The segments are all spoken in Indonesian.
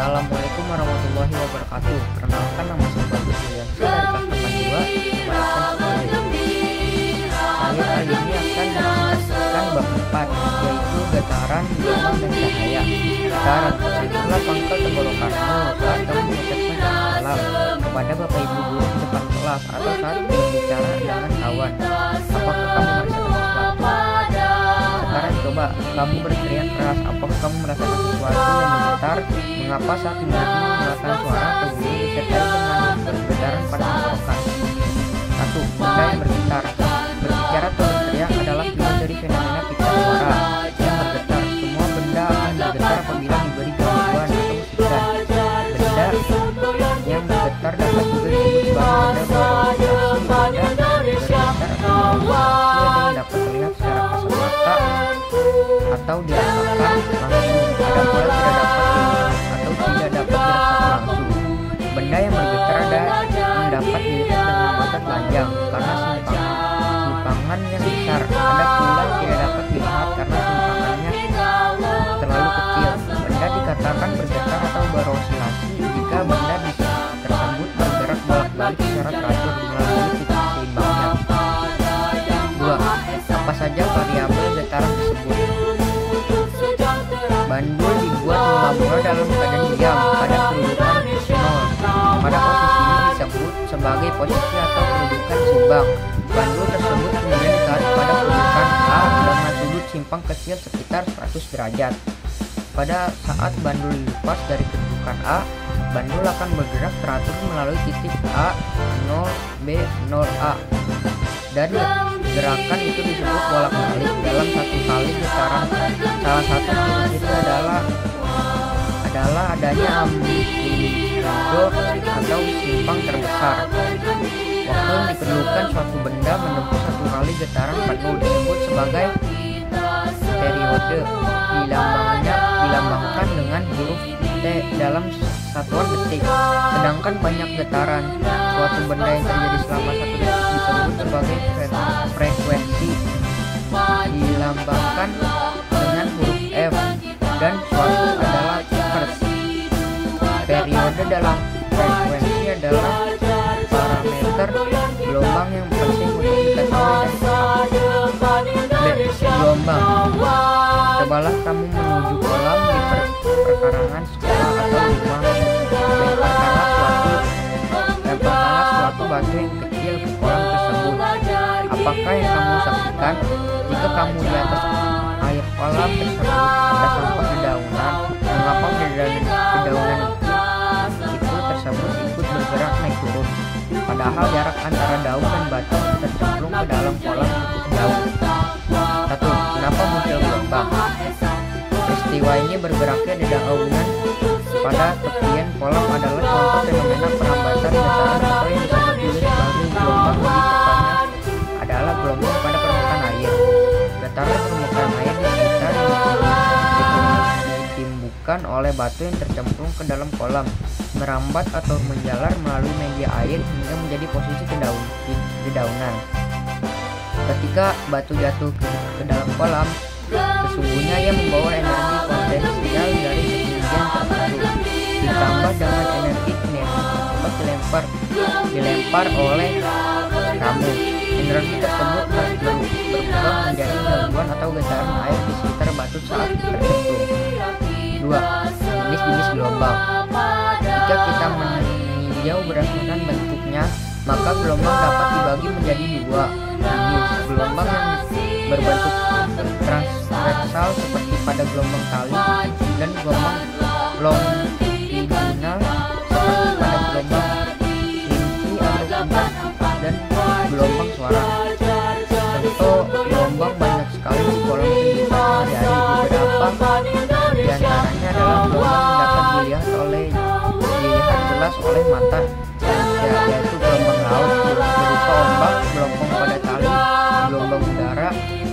Assalamualaikum warahmatullahi wabarakatuh. Perkenalkan, nama saya Bagus Yuliansyah dari kelas 82 Saya kali ini akan menjelaskan bab 4, yaitu getaran, gelombang, dan cahaya. Getaran, itulah pangkal tenggorokanmu saat kamu mengucapkan salam kepada bapak ibu guru di depan kelas atau saat berbicara dengan kawan. Apakah kamu merasakan sesuatu? Sekarang coba kamu berteriak keras. Apakah kamu merasakan sesuatu yang bergetar? Mengapa saat mulutmu mengeluarkan suara atau bunyi disertai dengan bergetaran pada tenggorokan? 1. Benda yang bergetar. Berbicara atau berteriak adalah akibat dari fenomena pita suara yang bergetar. Semua benda akan bergetar apabila diberi gangguan atau bisikan. Benda yang bergetar dapat juga disebut sebagai benda beroscilasi. Benda bergetar atau beroscilasi ada yang dapat terlihat secara kasat mata atau dirasakan langsung. Ada pula tidak dapat dilihat atau tidak dapat dirasakan langsung. Benda yang bergetar ada yang dapat dilihat dengan mata telanjang karena simpangan yang besar. Ada pula yang tidak dapat dilihat karena simpangannya terlalu kecil. Benda dikatakan bergetar atau beroscilasi jika benda tersebut bergerak bolak-balik secara teratur melalui titik seimbangnya. 2. Apa saja variabel getaran tersebut? Bandul dibuat mula-mula dalam keadaan diam pada kedudukan 0. Pada posisi ini disebut sebagai posisi atau kedudukan seimbang. Bandul tersebut kemudian ditarik pada kedudukan A dengan sudut simpang kecil sekitar 100 derajat. Pada saat bandul dilepas dari kedudukan A, bandul akan bergerak teratur melalui titik A, 0, B, 0A. Dan gerakan itu disebut bolak-balik dalam satu kali getaran. Salah satu ciri itu adalah adanya amplitudo atau simpang terbesar. Waktu yang diperlukan suatu benda menempuh satu kali getaran penuh disebut sebagai periode. Dilambangkan dengan huruf T dalam satuan detik. Sedangkan banyak getaran suatu benda yang terjadi selama 1 detik disebut sebagai frekuensi. Dilambangkan dengan huruf F, dan suatu adalah hertz. Periode dalam frekuensi adalah parameter gelombang yang penting untuk diketahui dan gelombang. Cobalah kamu menuju kolam di perkarangan sekolah atau rumah. Lemparkanlah suatu batu yang kecil ke kolam tersebut. Apakah yang kamu saksikan? Jika kamu di atas air kolam tersebut ada sampah dedaunan, mengapa dedaunan itu tersebut ikut bergerak naik turun? Padahal jarak antara daun dan batu tercemplung ke dalam kolam cukup jauh. 1. Kenapa muncul gelombang? Peristiwa ini bergeraknya dedaunan pada tepian kolam adalah contoh fenomena perambatan getaran atau yang disebut juga sebagai gelombang. Lebih tepatnya adalah gelombang pada permukaan air. Getaran permukaan air di sekitar ditimbukan oleh batu yang tercemplung ke dalam kolam, merambat atau menjalar melalui media air hingga menjadi posisi dedaunan. Ketika batu jatuh ke dalam kolam, sesungguhnya ia membawa energi potensial dari ketinggian tertentu, ditambah dengan energi kinetik akibat dilempar oleh kamu. Energi tersebut berubah menjadi gangguan atau getaran air di sekitar batu saat tercemplung. 2. Jenis-jenis gelombang. Jika kita meninjau berdasarkan bentuknya, maka gelombang dapat dibagi menjadi 2 jenis. Gelombang yang berbentuk transversal seperti pada gelombang tali, dan gelombang longitudinal seperti pada gelombang linti atau puncak, dan gelombang suara. Contoh gelombang banyak sekali di kolam kehidupan sehari-hari. Beberapa diantaranya adalah gelombang yang dapat dilihat jelas oleh mata manusia, yaitu gelombang laut berupa ombak, gelombang pada tali, gelombang udara,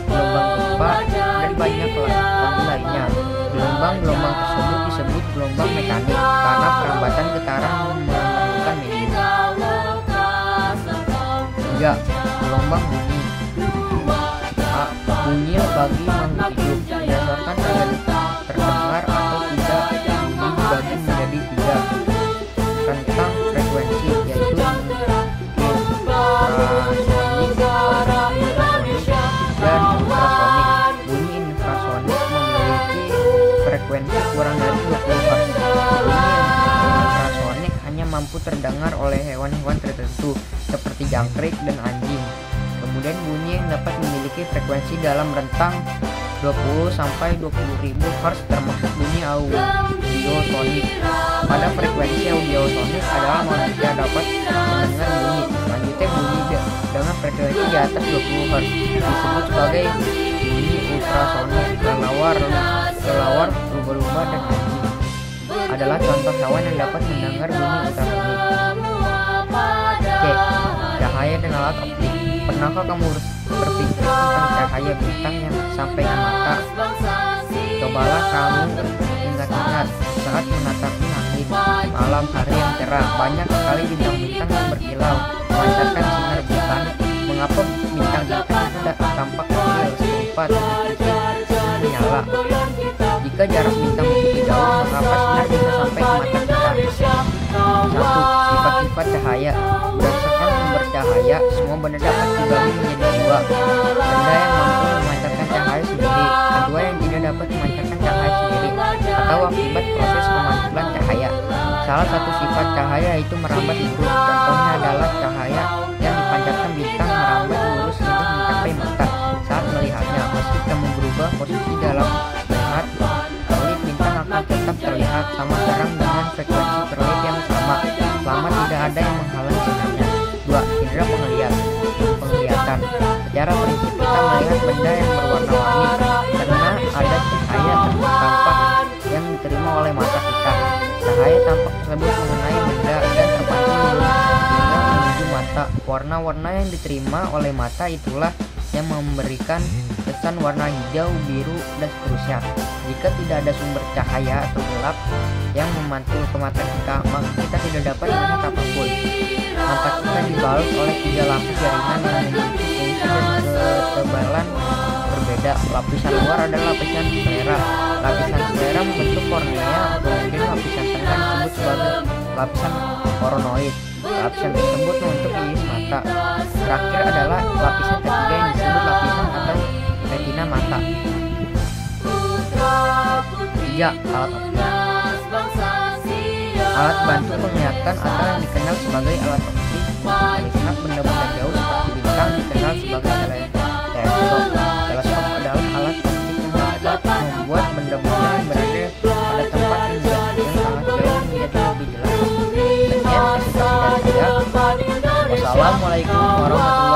gelombang gempa, dan banyak lagi lainnya. Gelombang-gelombang tersebut disebut gelombang mekanik karena perambatan getaran memerlukan medium. 3. Gelombang bunyi. A. Bunyi bagi makhluk hidup berdasarkan terdengar atau tidak bunyi dibagi menjadi mampu terdengar oleh hewan-hewan tertentu seperti jangkrik dan anjing. Kemudian bunyi yang dapat memiliki frekuensi dalam rentang 20 sampai 20.000 Hz termasuk bunyi audiosonik. Pada frekuensi audiosonik adalah manusia dapat mendengar bunyi. Selanjutnya bunyi dengan frekuensi di atas 20 Hz disebut sebagai bunyi ultrasonik. Kelelawar, lumba-lumba, dan anjing adalah contoh hewan yang dapat mendengar bunyi ultrasonik. C. Cahaya dan alat optik. Pernahkah kamu berpikir tentang cahaya bintang yang sampai ke mata? Cobalah kamu ingat-ingat saat menatapi langit malam hari yang cerah. Banyak sekali bintang-bintang yang berkilau memancarkan sinar bulan. Mengapa bintang-bintang itu tampak kecil serupa titik menyala? Jika jarak bintang begitu jauh, mengapa sinar bisa sampai ke mata kita? 1. Sifat-sifat cahaya. Berdasarkan sumber cahaya, semua benda dapat dibagi menjadi 2. Benda yang mampu memancarkan cahaya sendiri, kedua yang tidak dapat memancarkan cahaya sendiri, atau akibat proses pemantulan cahaya. Salah satu sifat cahaya itu merambat lurus. Contohnya adalah cahaya yang dipancarkan bintang merambat lurus hingga mencapai mata saat melihatnya. Meski kamu berubah posisi dalam melihat, kelip bintang akan tetap terlihat sama terang dengan frekuensi kelip yang sama selama tidak ada yang menghalangi sinarnya. 2. Indera penglihatan. Secara prinsip kita melihat benda yang berwarna-warni karena ada cahaya tampak yang diterima oleh mata kita. Cahaya tampak tersebut mengenai benda dan terpantul hingga menuju mata. Warna-warna yang diterima oleh mata itulah yang memberikan kesan warna hijau, biru, dan seterusnya. Jika tidak ada sumber cahaya atau gelap yang memantul ke mata kita, maka kita tidak dapat melihat apapun. Mata kita dibalut oleh 3 lapis jaringan yang memiliki fungsi dan ketebalan berbeda. Lapisan luar adalah lapisan sklera. Lapisan sklera membentuk kornea, kemudian lapisan tengah disebut sebagai lapisan koronoid. Lapisan tersebut membentuk iris mata. Terakhir adalah lapisan ketiga yang disebut lapisan atau retina mata. 3. Alat optik. Alat bantu penglihatan atau yang dikenal sebagai alat optik melihat benda-benda jauh seperti bintang dikenal sebagai teleskop. Teleskop adalah alat optik yang dapat membuat benda-benda yang berada pada tempat yang sangat jauh menjadi lebih jelas. Sekian presentasi dari saya. Wassalamualaikum warahmatullahi wabarakatuh.